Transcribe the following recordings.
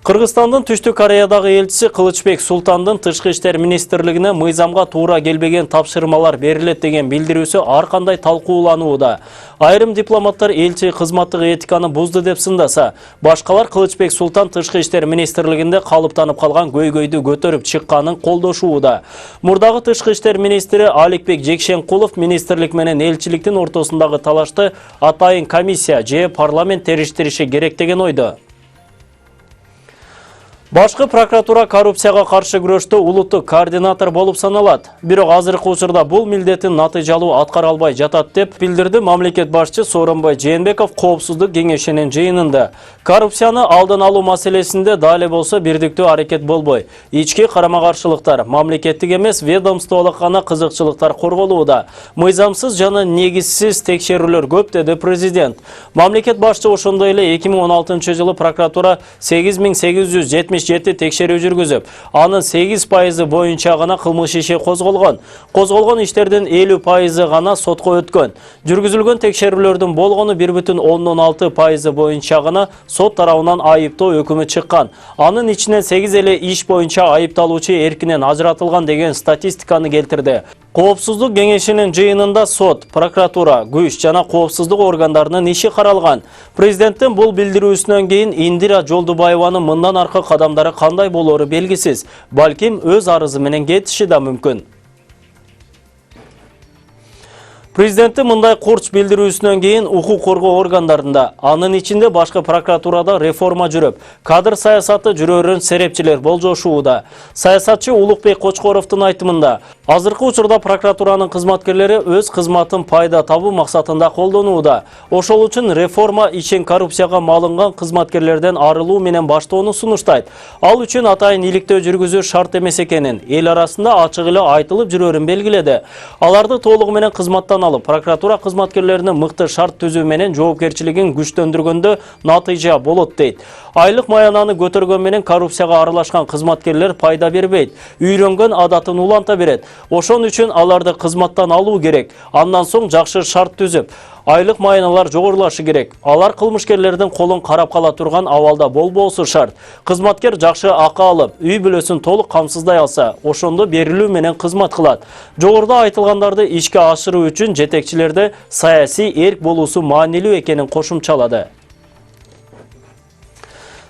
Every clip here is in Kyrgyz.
Кыргызстандын Түштүк Кореядагы элчиси Кылычбек Султандын Тышкы иштер министрлигине мыйзамга туура келбеген тапшырмалар берилет деген билдирүүсү ар кандай талкууланууда. Айрым дипломаттар элчи кызматтык этиканы бузду деп сындаса, башкалар Кылычбек Султан Тышкы иштер министрлигинде калыптанып калган көйгөйдү көтөрүп чыкканын колдошууда. Мурдагы Тышкы иштер министри Аликбек Жекшенкулов министрлик менен элчиликтин ортосундагы талашты атайын комиссия же парламент териштириши керек деген ойдо. Башкы прокуратура коррупцияга каршы күрөштө улуттук координатор болуп саналат. Бирок азыркы учурда бул милдетин натыйжалуу аткара албай жатат деп билдирди мамлекет башчы Сооронбай Жээнбеков Коопсуздук кеңешинин жыйынында. Коррупцияны алдын алуу маселесинде дали болсо бирдиктүү аракет болбой. Ички карама-каршылыктар, мамлекеттик эмес ведомстволук гана кызыкчылыктар корголууда. Мыйзамсыз жана негизсиз текшерүүлөр көп деди президент. Мамлекет башчы ошондой эле 2016-жылы прокуратура 8877 текшерүү жүргүзүп, анын 8% боюнча гана кылмыш иши козголгон. Козголгон иштердин 50% гана сотко өткөн. Жүргүзүлгөн текшерүүлөрдүн болгону 1,6% боюнча гана сот тарабынан айыптоо өкүмү чыккан. Анын ичинен 8 эле иш боюнча айыпталуучу эркинен ажыратылган деген статистиканы келтирди. Коопсуздук кеңешинин жыйынында сот, прокуратура, күч жана коопсуздук органдарынын иши каралган. Президенттин бул билдирүүсүнөн кийин Индира Жолдубаеванын мындан аркы кадамдары кандай болору белгисиз. Балким өз арызы менен кетиши да мүмкүн. Президенттин мындай курч билдирүүсүнөн кийин укук коргоо органдарында, анын ичинде башкы прокуратурада реформа жүрүп, кадр саясаты жүрөрүн серепчилер болжошууда. Саясатчы Улукбек Кочкоровдун айтымында, азыркы учурда прокуратуранын кызматкерлери өз кызматын пайда табуу максатында колдонууда. Ошол үчүн реформа ишин коррупцияга малынган кызматкерлерден арылуу менен баштоону сунуштайт. Ал үчүн атайын иликтөө жүргүзүү шарт эмес экенин, эл арасында ачык эле айтылып жүрөрүн белгиледи. Аларды толугу менен кызматтан прокуратура кызматкерлеринин мыкты шарт түзүү менен жоопкерчилигин күчтөндүргөндө натыйжа болот дейт. Айлык маянаны көтөргөн менен коррупцияга аралашкан кызматкерлер пайда бербейт. Үйрөнгөн адатын уланта берет. Ошон үчүн аларды кызматтан алуу керек. Андан соң жакшы шарт түзүп, айлык майыналар жогорулашы керек. Алар кылмышкерлердин колун карап кала турган абалда болбосу шарт. Кызматкер жакшы акы алып, үй бүлөсүн толук камсыздай алса, ошондо берилүү менен кызмат кылат. Жогоруда айтылгандарды ишке ашыруу үчүн жетекчилерде саясий эрк болуусу маанилүү экенин кошумчалады.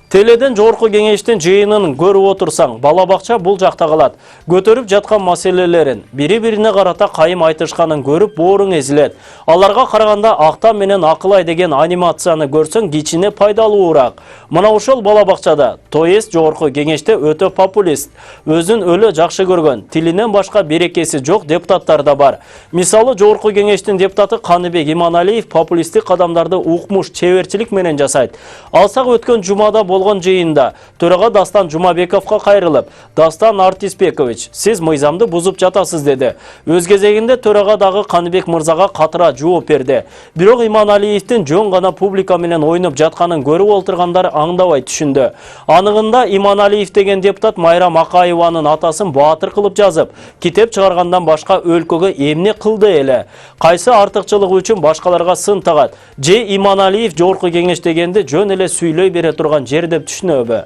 Теледен жогорку кеңештин жыйынын көрүп отурсаң, бала бакча бул жакта калат. Көтөрүп жаткан маселелерин, бири-бирине карата кайым айтышканын көрүп бооруң эзилет. Аларга караганда Актам менен Акылай деген анимацияны көрсөң кичине пайдалуураак. Мына ошол бала бакчада, жогорку кеңеште өтө популист, өзүн өлө жакшы көргөн, тилинен башка берекеси жок депутаттар да бар. Мисалы, жогорку кеңештин депутаты Каныбек Иманалиев популисттик кадамдарды укмуш чеберчилик менен жасайт. Алсак өткөн жумада болгон жыйында төрага Дастан Жумабековго кайрылып, "Дастан Артисбекович, сиз мыйзамды бузуп жатасыз" деди. Өз кезегинде төрага дагы Каныбек мырзага катыра жооп берди. Бирок Иманалиевдин жөн гана публика менен ойноп жатканын көрүп олтургандар аңдабай түшүндү. Аныгында Иманалиев деген депутат Майрам Акаеванын атасын баатыр кылып жазып, китеп чыгаргандан башка өлкөгө эмне кылды эле? Кайсы артыкчылыгы үчүн башкаларга сын тагат? Же Иманалиев жогорку кеңеш дегенде жөн эле сүйлөй бере турган жер деп түшүнөбү?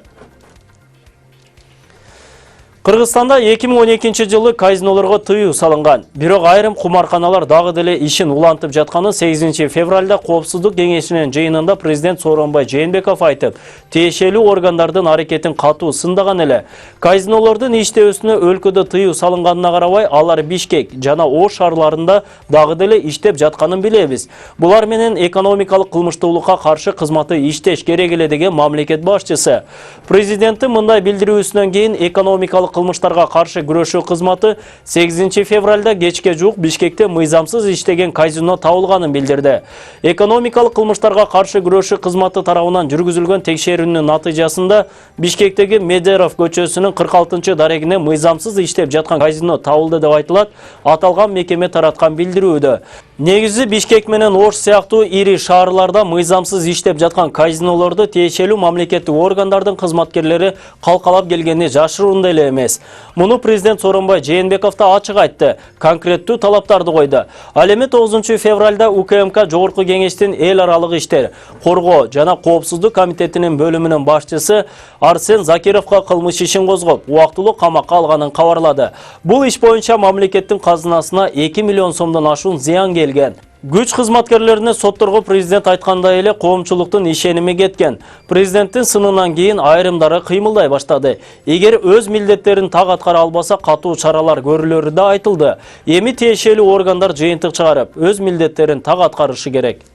Кыргызстанда 2012 жылы казинолорго тыюу салынган. Бирок айрым кумарканалар дагы деле ишин улантып жатканын 8 февралда Коопсуздук кеңешинин жыйынында президент Сооронбай Жээнбеков айтып, тиешелүү органдардын аракетин катуу сындаган эле. Казинолордун иштөөсүнө өлкөдө тыюу салынганына карабай, алар Бишкек жана Ош шаарларында дагы деле иштеп жатканын билебиз. Булар менен экономикалык кылмыштуулукка каршы кызматы иштеш керек эле деген мамлекет башчысы. Президенттин мындай билдирүүсүнөн кийин экономикалык кылмыштарга каршы күрөшүү кызматы 8 февралда кечке жуук Бишкекте мыйзамсыз иштеген казино табылганын билдирди. Экономикалык кылмыштарга каршы күрөшүү кызматы тарабынан жүргүзүлгөн текшерүүнүн натыйжасында Бишкектеги Медеров көчөсүнүн 46 дарегине мыйзамсыз иштеп жаткан казино табылды деп айтылат. Аталган мекеме тараткан билдирүүдө. Негизи Бишкек менен Ош сыяктуу ири шаарларда мыйзамсыз иштеп жаткан казинолорду тиешелүү мамлекеттик органдардын кызматкерлери калкалап келгени жашыруунда эле эмес. эмес. Муну президент Сооронбай Жээнбеков да ачык айтты, конкреттүү талаптарды койду. Ал эми 9 февралда УКМК Жогорку Кеңештин эл аралык иштер, коргоо жана коопсуздук комитетинин бөлүмүнүн башчысы Арсен Закировго кылмыш ишин козгоп, убактылуу камакка алганын кабарлады. Бул иш боюнча мамлекеттин казынасына 2 миллион сомдон ашуун зыян келген. Күч кызматкерлерине сотторго президент айткандай эле коомчулуктун ишеними кеткен. Президенттин сынынан кийин айрымдары кыймылдай баштады. Эгер өз милдеттерин так аткара албаса, катуу чаралар көрүлөрү да айтылды. Эми тиешелүү органдар жыйынтык чыгарып, өз милдеттерин так аткарышы керек.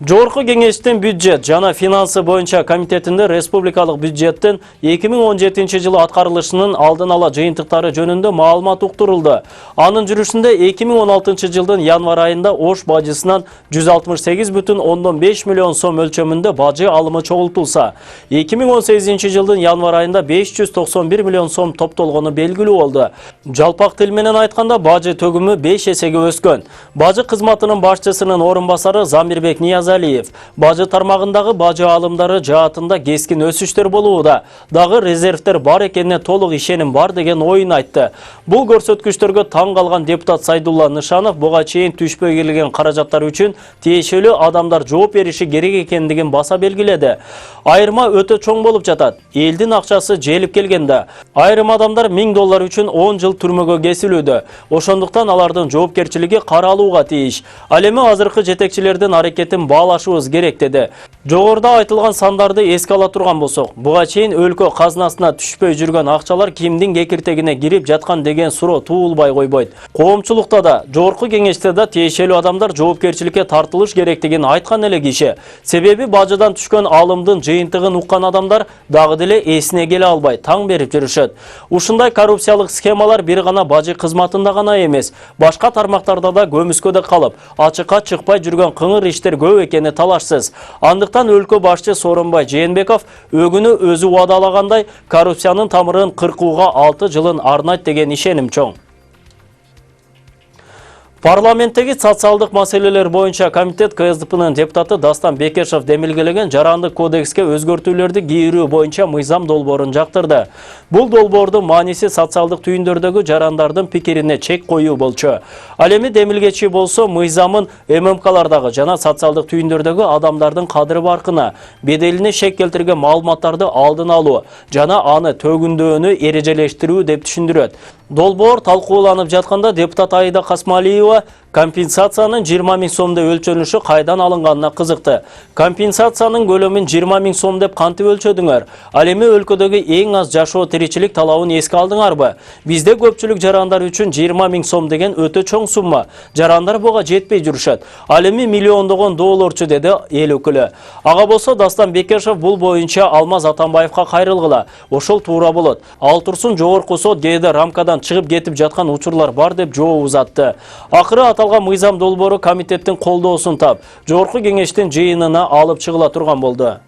Жогорку Кеңештин бюджет жана финансы боюнча комитетинде республикалык бюджеттин 2017 жылы аткарылышынын алдын ала жыйынтыктары жөнүндө маалымат уктурулду. Анын жүрүшүндө 2016 жылдын январ айында Ош бажысынан 168,5 миллион сом өлчөмүндө бажы алымы чогултулса, 2018 жылдын январ айында 591 миллион сом топтолгону белгилүү болду. Жалпак тил менен айтканда бажы төгүмү 5 эсеге өскөн. Бажы кызматынын башчысынын орун басары Замирбек Ниязалиев бажы тармагындагы бажы алымдары жаатында кескин өсүштөр болууда, дагы резервтер бар экенине толук ишеним бар деген оюн айтты. Бул көрсөткүчтөргө таң калган депутат Сайдулла Нышанов буга чейин түшпөй келген каражаттар үчүн тиешелүү адамдар жооп бериши керек экендигин баса белгиледи. Айырма өтө чоң болуп жатат. Элдин акчасы желип келгенде, айрым адамдар $1000 үчүн 10 жыл түрмөгө кесилүүдө. Ошондуктан алардын жоопкерчилиги каралууга тийиш. Ал эми азыркы жетекчилердин аракетин баалашыбыз керек деди. Жогоруда айтылган сандарды эске ала турган болсок, буга чейин өлкө казынасына түшпөй жүргөн акчалар кимдин кекиртегине кирип жаткан деген суроо туулбай койбойт. Коомчулукта да, Жогорку Кеңеште да тиешелүү адамдар жоопкерчиликке тартылыш керектигин айткан эле киши. Себеби бажыдан түшкөн алымдын жыйынтыгын уккан адамдар дагы деле эсине келе албай таң берип жүрүшөт. Ушундай коррупциялык схемалар бир гана бажы кызматында гана эмес, башка тармактарда да көмүскөдө калып, ачыкка чыкпай жүргөн кыңыр иштер көп экени талашсыз. Андыктан өлкө башчы Сооронбай Жээнбеков өгүнү өзү убадалагандай коррупциянын тамырын кыркууга 6 жылын арнайт деген ишеним чоң. Парламенттеги социалдык маселелер боюнча комитет КСДПнын депутаты Дастан Бекешев демилгелеген жарандык кодекске өзгөртүүлөрдү кийирүү боюнча мыйзам долбоорун жактырды. Бул долбоордун мааниси социалдык түйүндөрдөгү жарандардын пикирине чек коюу болчу. Ал эми демилгечи болсо мыйзамын ММКлардагы жана социалдык түйүндөрдөгү адамдардын кадыры баркына, беделине шек келтирген маалыматтарды алдын алуу жана аны төгүндөөнү эрежелештирүү деп түшүндүрөт. Долбоор талкууланып жатканда депутат Аида Касмалиева компенсациянын 20 000 сомдо өлчөнүшү кайдан алынганына кызыкты. Компенсациянын көлөмүн 20 000 сом деп кантип өлчөдүңөр? Ал эми өлкөдөгү эң аз жашоо тиричилик талабын эске алдыңарбы? Бизде көпчүлүк жарандар үчүн 20 000 сом деген өтө чоң сумма. Жарандар буга жетпей жүрүшөт. Ал эми миллиондогон долларчу деди эл өкүлү. Ага болсо Дастан Бекешев бул боюнча Алмаз Атамбаевга кайрылгыла. Ошол туура болот. Ал турсун жогорку сот кээде рамкадан чыгып кетип жаткан учурлар бар деп жооп узатты. Акыры аталган мыйзам долбоору комитеттин колдоосун тап, Жогорку Кеңештин жыйынына алып чыгыла турган болду.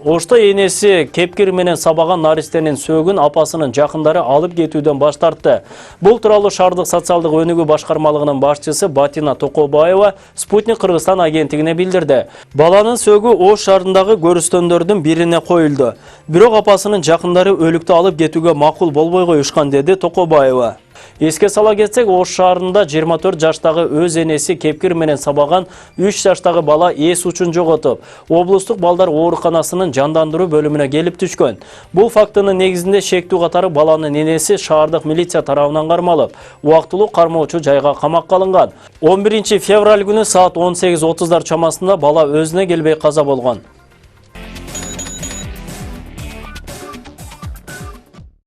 Ошто энеси кепкир менен сабаган наристенин сөөгүн апасынын жакындары алып кетүүдөн баш тартты. Бул тууралуу шаардык социалдык өнүгүү башкармалыгынын башчысы Батина Токобаева Спутник Кыргызстан агенттигине билдирди. Баланын сөөгү Ош шаарындагы көрүстөндөрдүн бирине коюлду. Бирок апасынын жакындары өлүктү алып кетүүгө макул болбой коюшкан, деди Токобаева. Эске сала кетсек, Ош шаарында 24 жаштагы өз энеси кепкир менен сабаган 3 жаштагы бала эс учун жоготуп, облустук балдар ооруканасынын жандандыруу бөлүмүнө келип түшкөн. Бул фактынын негизинде шектүү катары баланын энеси шаардык милиция тарабынан кармалып, убактылуу кармоочу жайга камакка алынган. 11 февраль күнү саат 18:30 чамасында бала өзүнө келбей каза болгон.